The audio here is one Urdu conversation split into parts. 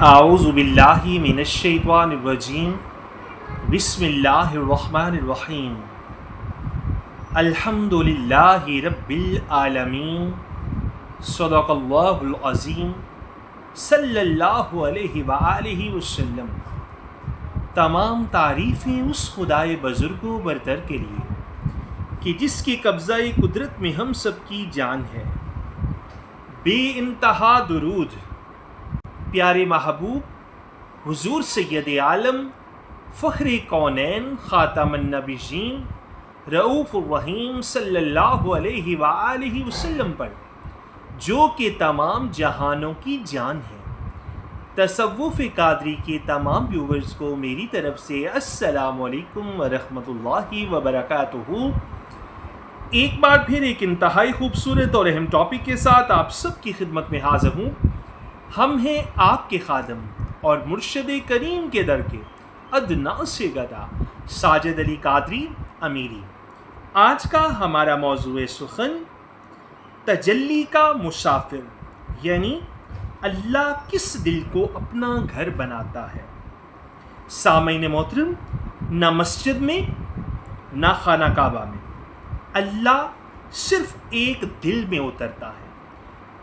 اعوذ باللہ من الشیطان الرجیم بسم اللہ الرحمن الرحیم الحمد للہ رب العالمین صدق اللہ العظیم صلی اللہ علیہ وآلہ وسلم۔ تمام تعریفیں اس خدائے بزرگ و برتر کے لیے کہ جس کے قبضہ قدرت میں ہم سب کی جان ہے۔ بے انتہا درود پیارے محبوب حضور سید عالم فخر کونین خاتم النبیین رؤوف الرحیم صلی اللہ علیہ وآلہ وسلم پر، جو کہ تمام جہانوں کی جان ہے۔ تصوف قادری کے تمام ویورز کو میری طرف سے السلام علیکم ورحمۃ اللہ وبرکاتہ۔ ایک بار پھر ایک انتہائی خوبصورت اور اہم ٹاپک کے ساتھ آپ سب کی خدمت میں حاضر ہوں۔ ہم ہیں آپ کے خادم اور مرشد کریم کے در کے ادنا سے گدا ساجد علی قادری امیری۔ آج کا ہمارا موضوع سخن تجلی کا مسافر، یعنی اللہ کس دل کو اپنا گھر بناتا ہے۔ سامعین محترم، نہ مسجد میں نہ خانہ کعبہ میں اللہ صرف ایک دل میں اترتا ہے،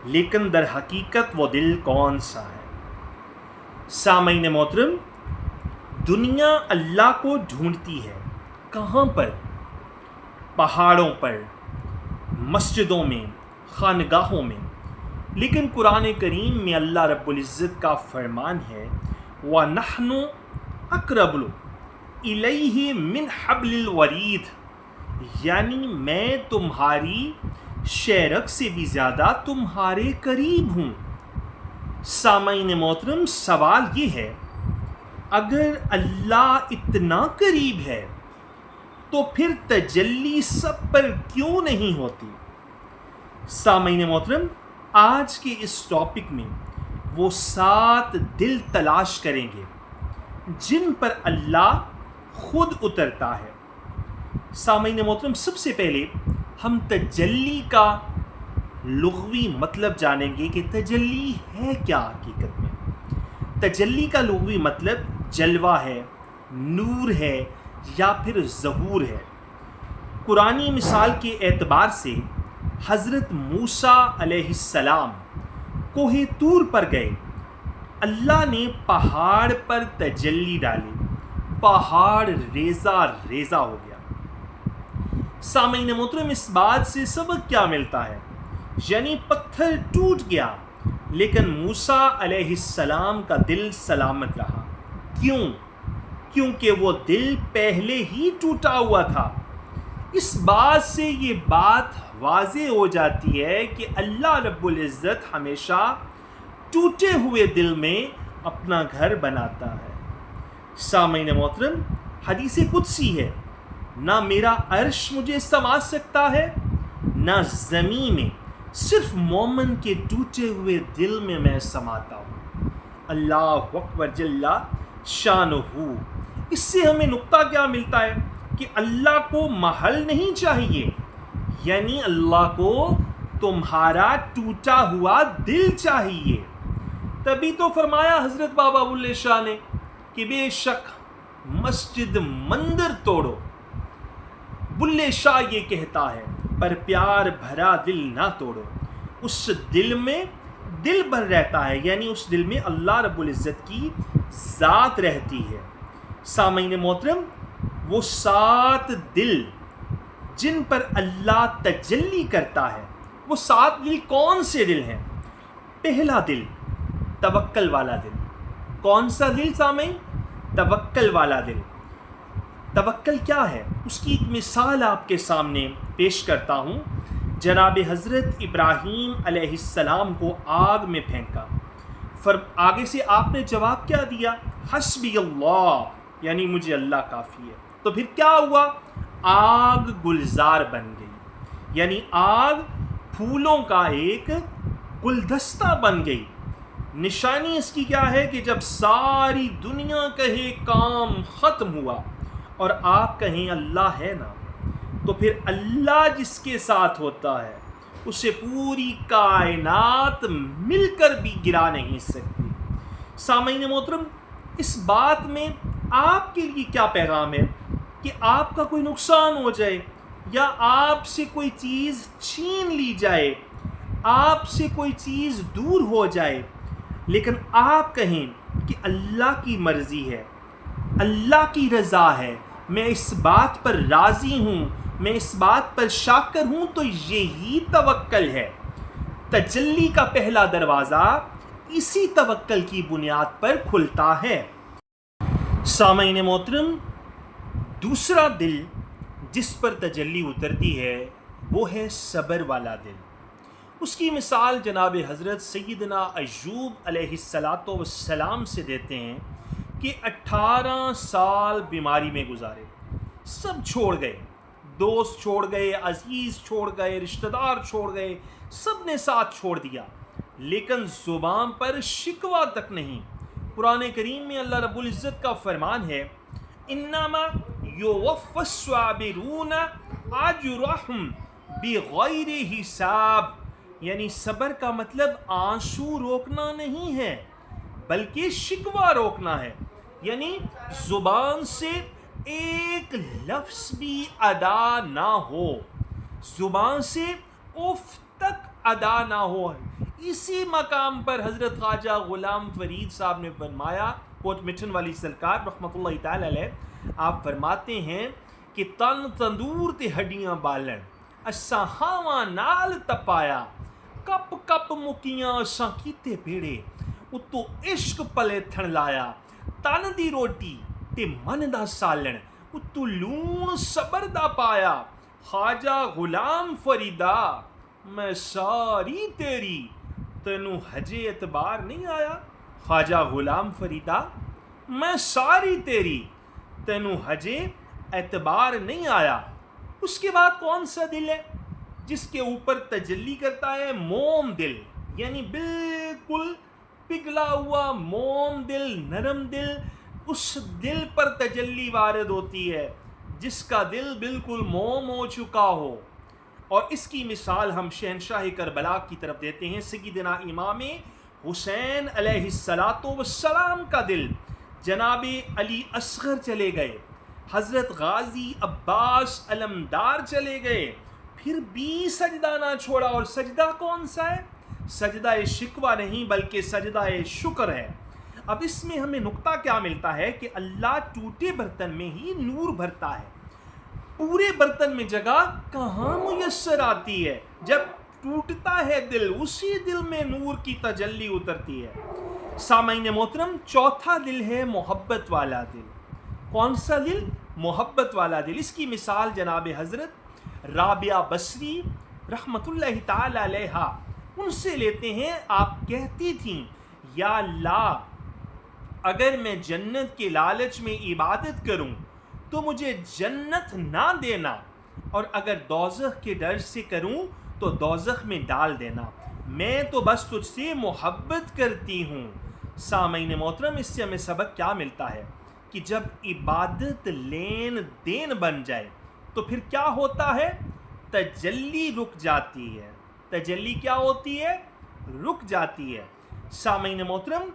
لیکن در حقیقت وہ دل کون سا ہے؟ سامعین محترم، دنیا اللہ کو ڈھونڈتی ہے۔ کہاں پر؟ پہاڑوں پر، مسجدوں میں، خانگاہوں میں۔ لیکن قرآن کریم میں اللہ رب العزت کا فرمان ہے وَنَحْنُ أَقْرَبُ إِلَيْهِ مِنْ حَبْلِ الْوَرِيدِ، یعنی میں تمہاری شیرک سے بھی زیادہ تمہارے قریب ہوں۔ سامعین محترم، سوال یہ ہے، اگر اللہ اتنا قریب ہے تو پھر تجلی سب پر کیوں نہیں ہوتی؟ سامعین محترم، آج کے اس ٹاپک میں وہ 7 دل تلاش کریں گے جن پر اللہ خود اترتا ہے۔ سامعین محترم، سب سے پہلے ہم تجلی کا لغوی مطلب جانیں گے کہ تجلی ہے کیا حقیقت میں۔ تجلی کا لغوی مطلب جلوہ ہے، نور ہے یا پھر ظہور ہے۔ قرآنی مثال کے اعتبار سے حضرت موسیٰ علیہ السلام کوہ طور پر گئے، اللہ نے پہاڑ پر تجلی ڈالی، پہاڑ ریزہ ریزہ ہو گیا۔ سامعین محترم، اس بات سے سبق کیا ملتا ہے؟ یعنی پتھر ٹوٹ گیا لیکن موسیٰ علیہ السلام کا دل سلامت رہا۔ کیوں؟ کیونکہ وہ دل پہلے ہی ٹوٹا ہوا تھا۔ اس بات سے یہ بات واضح ہو جاتی ہے کہ اللہ رب العزت ہمیشہ ٹوٹے ہوئے دل میں اپنا گھر بناتا ہے۔ سامعین محترم، حدیث قدسی ہے، نہ میرا عرش مجھے سما سکتا ہے نہ زمین میں، صرف مومن کے ٹوٹے ہوئے دل میں سماتا ہوں۔ اللہ اکبر جل شانہ۔ اس سے ہمیں نقطہ کیا ملتا ہے کہ اللہ کو محل نہیں چاہیے، یعنی اللہ کو تمہارا ٹوٹا ہوا دل چاہیے۔ تبھی تو فرمایا حضرت بابا بلے شاہ نے کہ بے شک مسجد مندر توڑو۔ بلے شاہ یہ کہتا ہے پر پیار بھرا دل نہ توڑو۔ اس دل میں دل بھر رہتا ہے، یعنی اس دل میں اللہ رب العزت کی ذات رہتی ہے۔ سامعین محترم، وہ 7 دل جن پر اللہ تجلی کرتا ہے، وہ 7 دل کون سے دل ہیں؟ پہلا دل توکل والا دل۔ کون سا دل سامعین؟ توکل والا دل۔ توکل کیا ہے؟ اس کی ایک مثال آپ کے سامنے پیش کرتا ہوں۔ جناب حضرت ابراہیم علیہ السلام کو آگ میں پھینکا، آگے سے آپ نے جواب کیا دیا؟ حسبی اللہ، یعنی مجھے اللہ کافی ہے۔ تو پھر کیا ہوا؟ آگ گلزار بن گئی، یعنی آگ پھولوں کا ایک گلدستہ بن گئی۔ نشانی اس کی کیا ہے کہ جب ساری دنیا کہے کام ختم ہوا اور آپ کہیں اللہ ہے نا، تو پھر اللہ جس کے ساتھ ہوتا ہے اسے پوری کائنات مل کر بھی گرا نہیں سکتی۔ سامعین محترم، اس بات میں آپ کے لیے کیا پیغام ہے کہ آپ کا کوئی نقصان ہو جائے یا آپ سے کوئی چیز چھین لی جائے، آپ سے کوئی چیز دور ہو جائے، لیکن آپ کہیں کہ اللہ کی مرضی ہے، اللہ کی رضا ہے، میں اس بات پر راضی ہوں، میں اس بات پر شاکر ہوں، تو یہی توکل ہے۔ تجلی کا پہلا دروازہ اسی توکل کی بنیاد پر کھلتا ہے۔ سامعین محترم، دوسرا دل جس پر تجلی اترتی ہے وہ ہے صبر والا دل۔ اس کی مثال جناب حضرت سیدنا ایوب علیہ السلام سے دیتے ہیں کہ 18 سال بیماری میں گزارے، سب چھوڑ گئے، دوست چھوڑ گئے، عزیز چھوڑ گئے، رشتہ دار چھوڑ گئے، سب نے ساتھ چھوڑ دیا، لیکن زبان پر شکوہ تک نہیں۔ قرآن کریم میں اللہ رب العزت کا فرمان ہے، انما یوفی الصابرون اجرهم بغیر حساب، یعنی صبر کا مطلب آنسو روکنا نہیں ہے بلکہ شکوہ روکنا ہے، یعنی زبان سے ایک لفظ بھی ادا نہ ہو، زبان سے اف تک ادا نہ ہو۔ اسی مقام پر حضرت خواجہ غلام فرید صاحب نے فرمایا، کوٹ مٹن والی سرکار رحمۃ اللہ تعالی علیہ، آپ فرماتے ہیں کہ تن تندور تے ہڈیاں بالن، اساں ہاواں نال تپایا، کپ کپ مکیاں اساں کیتے بیڑے، اتو عشق پلے تھن لایا، تن دی روٹی تے من دا سالن، اتو لون صبر دا پایا، خواجہ غلام فریدا میں ساری تیری، تینوں ہجے اعتبار نہیں آیا۔ خواجہ غلام فریدا میں ساری تیری، تینوں ہجے اعتبار نہیں آیا۔ اس کے بعد کون سا دل ہے جس کے اوپر تجلی کرتا ہے؟ موم دل، یعنی بالکل پگھلا ہوا موم دل، نرم دل، اس دل پر تجلی وارد ہوتی ہے جس کا دل بالکل موم ہو چکا ہو۔ اور اس کی مثال ہم شہنشاہ کربلا کی طرف دیتے ہیں، سیدنا امام حسین علیہ السلام کا دل۔ جناب علی اصغر چلے گئے، حضرت غازی عباس علمدار چلے گئے، پھر بھی سجدہ نہ چھوڑا۔ اور سجدہ کون سا ہے؟ سجدہ شکوہ نہیں بلکہ سجدہ شکر ہے۔ اب اس میں ہمیں نقطہ کیا ملتا ہے کہ اللہ ٹوٹے برتن میں ہی نور بھرتا ہے، پورے برتن میں جگہ کہاں میسر آتی ہے؟ جب ٹوٹتا ہے دل، اسی دل میں نور کی تجلی اترتی ہے۔ سامعین محترم، چوتھا دل ہے محبت والا دل۔ کون سا دل؟ محبت والا دل۔ اس کی مثال جناب حضرت رابعہ بصری رحمت اللہ تعالی علیہ ان سے لیتے ہیں۔ آپ کہتی تھیں، یا اللہ اگر میں جنت کے لالچ میں عبادت کروں تو مجھے جنت نہ دینا، اور اگر دوزخ کے ڈر سے کروں تو دوزخ میں ڈال دینا، میں تو بس تجھ سے محبت کرتی ہوں۔ سامعین محترم، اس سے ہمیں سبق کیا ملتا ہے کہ جب عبادت لین دین بن جائے تو پھر کیا ہوتا ہے؟ تجلی رک جاتی ہے۔ تجلی کیا ہوتی ہے؟ رک جاتی ہے۔ سامعین محترم،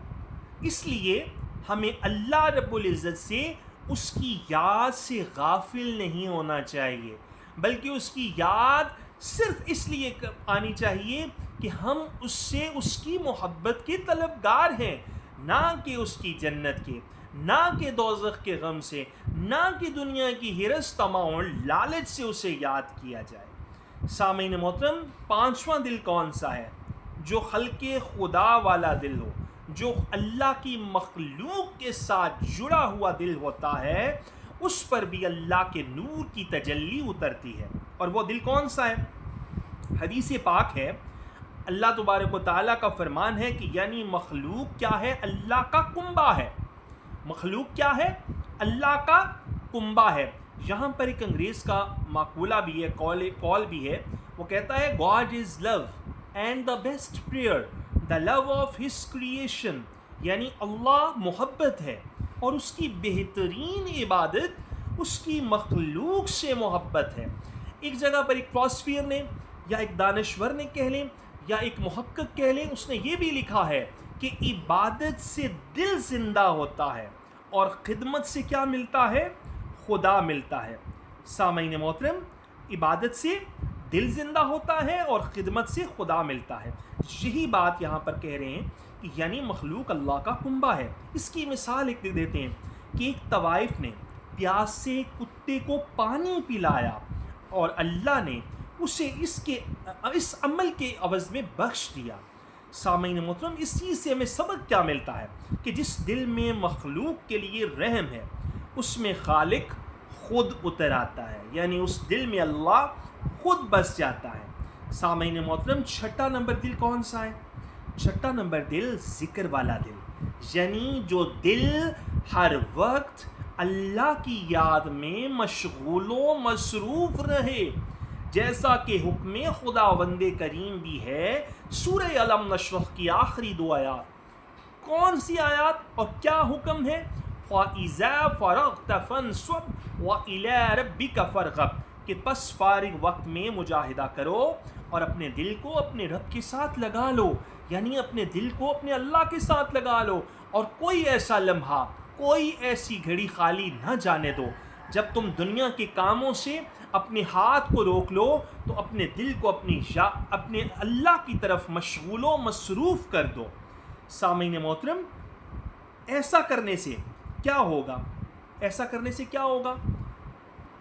اس لیے ہمیں اللہ رب العزت سے اس کی یاد سے غافل نہیں ہونا چاہیے، بلکہ اس کی یاد صرف اس لیے آنی چاہیے کہ ہم اس سے اس کی محبت کے طلبگار ہیں، نہ کہ اس کی جنت کے، نہ کہ دوزخ کے غم سے، نہ کہ دنیا کی ہرس طمع اور لالچ سے اسے یاد کیا جائے۔ سامعین محترم، پانچواں دل کون سا ہے؟ جو خلق خدا والا دل ہو، جو اللہ کی مخلوق کے ساتھ جڑا ہوا دل ہوتا ہے، اس پر بھی اللہ کے نور کی تجلی اترتی ہے۔ اور وہ دل کون سا ہے؟ حدیث پاک ہے، اللہ تبارک و تعالیٰ کا فرمان ہے کہ یعنی مخلوق کیا ہے؟ اللہ کا کنبہ ہے۔ مخلوق کیا ہے؟ اللہ کا کنبہ ہے۔ یہاں پر ایک انگریز کا مقولہ بھی ہے، کال بھی ہے، وہ کہتا ہے God is love and the best prayer the love of his creation، یعنی اللہ محبت ہے اور اس کی بہترین عبادت اس کی مخلوق سے محبت ہے۔ ایک جگہ پر ایک فلاسفیر نے یا ایک دانشور نے کہہ لیں یا ایک محقق کہہ لیں، اس نے یہ بھی لکھا ہے کہ عبادت سے دل زندہ ہوتا ہے اور خدمت سے کیا ملتا ہے؟ خدا ملتا ہے۔ سامعین محترم، عبادت سے دل زندہ ہوتا ہے اور خدمت سے خدا ملتا ہے۔ یہی بات یہاں پر کہہ رہے ہیں کہ یعنی مخلوق اللہ کا کنبہ ہے۔ اس کی مثال ایک دیتے ہیں کہ ایک طوائف نے پیاس سے کتے کو پانی پلایا اور اللہ نے اسے اس عمل کے عوض میں بخش دیا۔ سامعین محترم، اس چیز سے ہمیں سبق کیا ملتا ہے کہ جس دل میں مخلوق کے لیے رحم ہے اس میں خالق خود اتر آتا ہے، یعنی اس دل میں اللہ خود بس جاتا ہے۔ سامعین محترم، چھٹا نمبر دل کون سا ہے؟ چھٹا نمبر دل ذکر والا دل، یعنی جو دل ہر وقت اللہ کی یاد میں مشغول و مصروف رہے، جیسا کہ حکم خداوند کریم بھی ہے۔ سورہ الم نشرح کی آخری 2 آیات، کون سی آیات اور کیا حکم ہے؟ فَإِذَا فَرَغْتَ فَانْصَبْ وَإِلَىٰ رَبِّكَ فَارْغَب، کہ پس فارغ وقت میں مجاہدہ کرو اور اپنے دل کو اپنے رب کے ساتھ لگا لو، یعنی اپنے دل کو اپنے اللہ کے ساتھ لگا لو، اور کوئی ایسا لمحہ، کوئی ایسی گھڑی خالی نہ جانے دو جب تم دنیا کے کاموں سے اپنے ہاتھ کو روک لو تو اپنے دل کو اپنے اللہ کی طرف مشغول و مصروف کر دو۔ سامعین محترم، ایسا کرنے سے کیا ہوگا؟ ایسا کرنے سے کیا ہوگا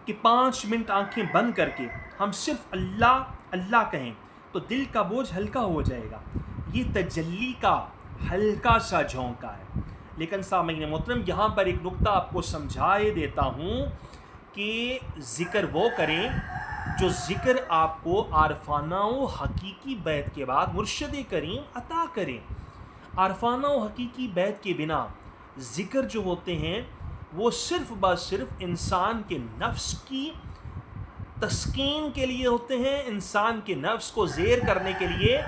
کہ 5 منٹ آنکھیں بند کر کے ہم صرف اللہ اللہ کہیں تو دل کا بوجھ ہلکا ہو جائے گا۔ یہ تجلی کا ہلکا سا جھونکا ہے۔ لیکن سامعین محترم، یہاں پر ایک نقطہ آپ کو سمجھائے دیتا ہوں کہ ذکر وہ کریں جو ذکر آپ کو عارفانہ و حقیقی بیت کے بعد مرشد کریم عطا کریں۔ عارفانہ و حقیقی بیت کے بنا ذکر جو ہوتے ہیں وہ صرف انسان کے نفس کی تسکین کے لیے ہوتے ہیں، انسان کے نفس کو زیر کرنے کے لیے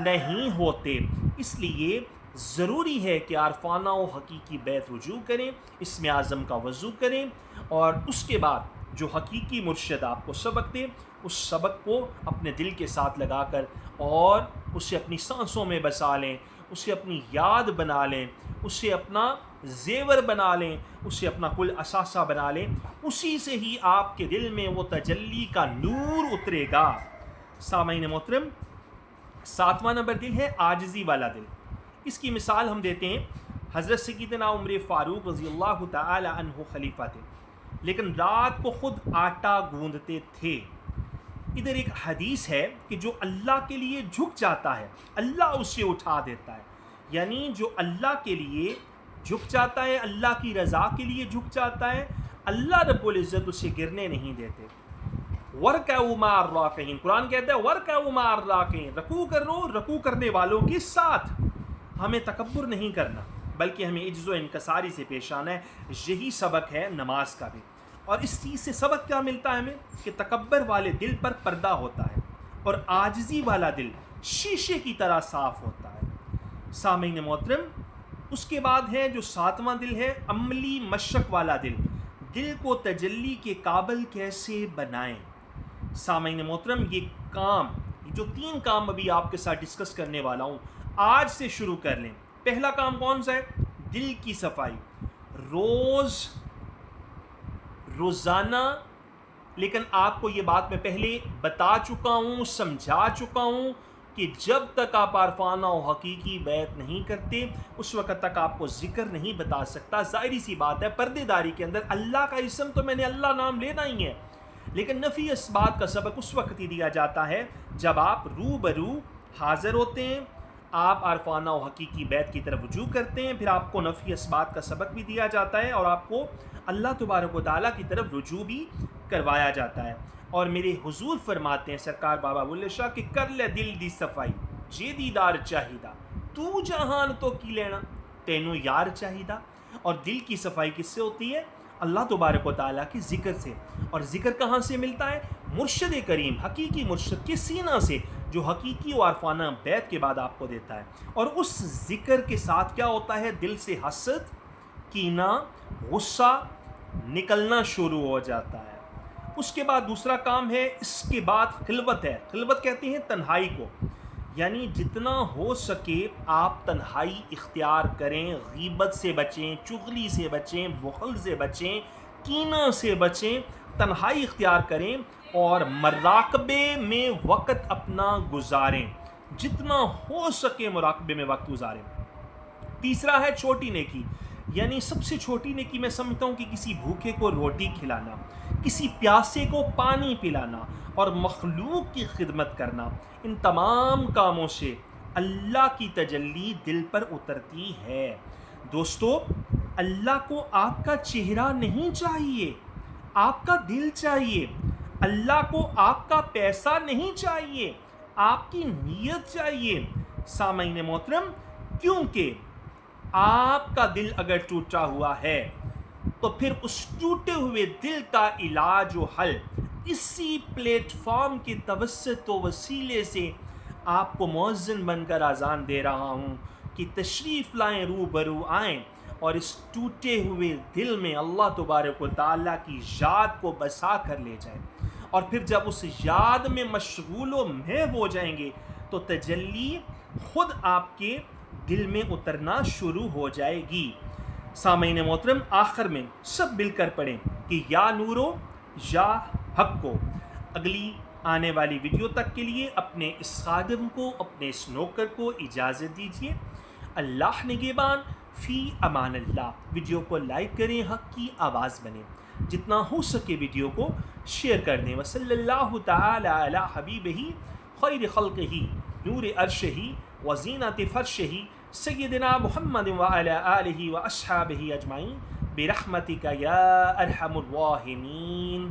نہیں ہوتے۔ اس لیے ضروری ہے کہ عارفانہ و حقیقی بیت رجوع کریں، اسم اعظم کا وضو کریں، اور اس کے بعد جو حقیقی مرشد آپ کو سبق دے اس سبق کو اپنے دل کے ساتھ لگا کر اور اسے اپنی سانسوں میں بسا لیں، اسے اپنی یاد بنا لیں، اسے اپنا زیور بنا لیں، اسے اپنا کل اثاثہ بنا لیں۔ اسی سے ہی آپ کے دل میں وہ تجلی کا نور اترے گا۔ سامعین محترم، 7واں نمبر دل ہے عاجزی والا دل۔ اس کی مثال ہم دیتے ہیں، حضرت سیدنا عمر فاروق رضی اللہ تعالی عنہ خلیفہ تھے، لیکن رات کو خود آٹا گوندتے تھے۔ ادھر ایک حدیث ہے کہ جو اللہ کے لیے جھک جاتا ہے اللہ اسے اٹھا دیتا ہے، یعنی جو اللہ کے لیے جھک جاتا ہے، اللہ کی رضا کے لیے جھک جاتا ہے، اللہ رب العزت اسے گرنے نہیں دیتے۔ وَارْكَعُوا مَعَ الرَّاكِعِينَ، قرآن کہتا ہے وَارْكَعُوا مَعَ الرَّاكِعِينَ، رکوع کرو رکوع کرنے والوں کے ساتھ۔ ہمیں تکبر نہیں کرنا بلکہ ہمیں عجز و انکساری سے پیش آنا ہے۔ یہی سبق ہے نماز کا بھی۔ اور اس چیز سے سبق کیا ملتا ہے ہمیں کہ تکبر والے دل پر پردہ ہوتا ہے اور عاجزی والا دل شیشے کی طرح صاف ہوتا ہے۔ سامعین محترم، اس کے بعد ہے جو 7واں دل ہے عملی مشق والا دل۔ دل کو تجلی کے قابل کیسے بنائیں؟ سامعین محترم، یہ جو 3 کام ابھی آپ کے ساتھ ڈسکس کرنے والا ہوں آج سے شروع کر لیں۔ پہلا کام کون سا ہے؟ دل کی صفائی، روزانہ۔ لیکن آپ کو یہ بات میں پہلے بتا چکا ہوں، سمجھا چکا ہوں کہ جب تک آپ عارفانہ و حقیقی بیت نہیں کرتے اس وقت تک آپ کو ذکر نہیں بتا سکتا۔ ظاہری سی بات ہے، پردے داری کے اندر اللہ کا اسم تو میں نے اللہ نام لینا ہی ہے، لیکن نفی اس بات کا سبق اس وقت ہی دیا جاتا ہے جب آپ روبرو حاضر ہوتے ہیں، آپ عارفانہ و حقیقی بیت کی طرف رجوع کرتے ہیں، پھر آپ کو نفی اس بات کا سبق بھی دیا جاتا ہے اور آپ کو اللہ تبارک و تعالیٰ کی طرف رجوع بھی کروایا جاتا ہے۔ اور میرے حضور فرماتے ہیں سرکار بابا بلے شاہ کہ کر لے دل دی صفائی جے دیدار چاہیدہ، تو جہان تو کی لینا تینوں یار چاہیدہ۔ اور دل کی صفائی کس سے ہوتی ہے؟ اللہ تبارک و تعالیٰ کی ذکر سے۔ اور ذکر کہاں سے ملتا ہے؟ مرشد کریم، حقیقی مرشد کے سینہ سے، جو حقیقی و عارفانہ بیت کے بعد آپ کو دیتا ہے۔ اور اس ذکر کے ساتھ کیا ہوتا ہے؟ دل سے حسد، کینہ، غصہ نکلنا شروع ہو جاتا ہے۔ اس کے بعد دوسرا کام ہے، اس کے بعد خلوت ہے۔ خلوت کہتے ہیں تنہائی کو، یعنی جتنا ہو سکے آپ تنہائی اختیار کریں، غیبت سے بچیں، چغلی سے بچیں، بخل سے بچیں، کینہ سے بچیں، تنہائی اختیار کریں اور مراقبے میں وقت اپنا گزاریں، جتنا ہو سکے مراقبے میں وقت گزاریں۔ تیسرا ہے چھوٹی نیکی، یعنی سب سے چھوٹی نیکی میں سمجھتا ہوں کہ کسی بھوکے کو روٹی کھلانا، کسی پیاسے کو پانی پلانا اور مخلوق کی خدمت کرنا۔ ان تمام کاموں سے اللہ کی تجلی دل پر اترتی ہے۔ دوستو، اللہ کو آپ کا چہرہ نہیں چاہیے، آپ کا دل چاہیے۔ اللہ کو آپ کا پیسہ نہیں چاہیے، آپ کی نیت چاہیے۔ سامعین محترم، کیونکہ آپ کا دل اگر ٹوٹا ہوا ہے تو پھر اس ٹوٹے ہوئے دل کا علاج و حل اسی پلیٹ فارم کے توسط و وسیلے سے آپ کو مؤذن بن کر اذان دے رہا ہوں کہ تشریف لائیں، روبرو آئیں اور اس ٹوٹے ہوئے دل میں اللہ تبارک و تعالیٰ کی یاد کو بسا کر لے جائیں، اور پھر جب اس یاد میں مشغول و محو ہو جائیں گے تو تجلی خود آپ کے دل میں اترنا شروع ہو جائے گی۔ سامعین محترم، آخر میں سب مل کر پڑھیں کہ یا نورو یا حق کو۔ اگلی آنے والی ویڈیو تک کے لیے اپنے اس خادم کو، اپنے اس نوکر کو اجازت دیجیے۔ اللہ نگہبان، فی امان اللہ۔ ویڈیو کو لائک کریں، حق کی آواز بنیں، جتنا ہو سکے ویڈیو کو شیئر کر دیں۔ وصلی اللہ تعالی علی حبیبہ خیر خلقہ نور عرشہ وزینت فرشہ سیدنا محمد وعلی آلہ واصحابہ اجمعین برحمتک یا ارحم الراحمین۔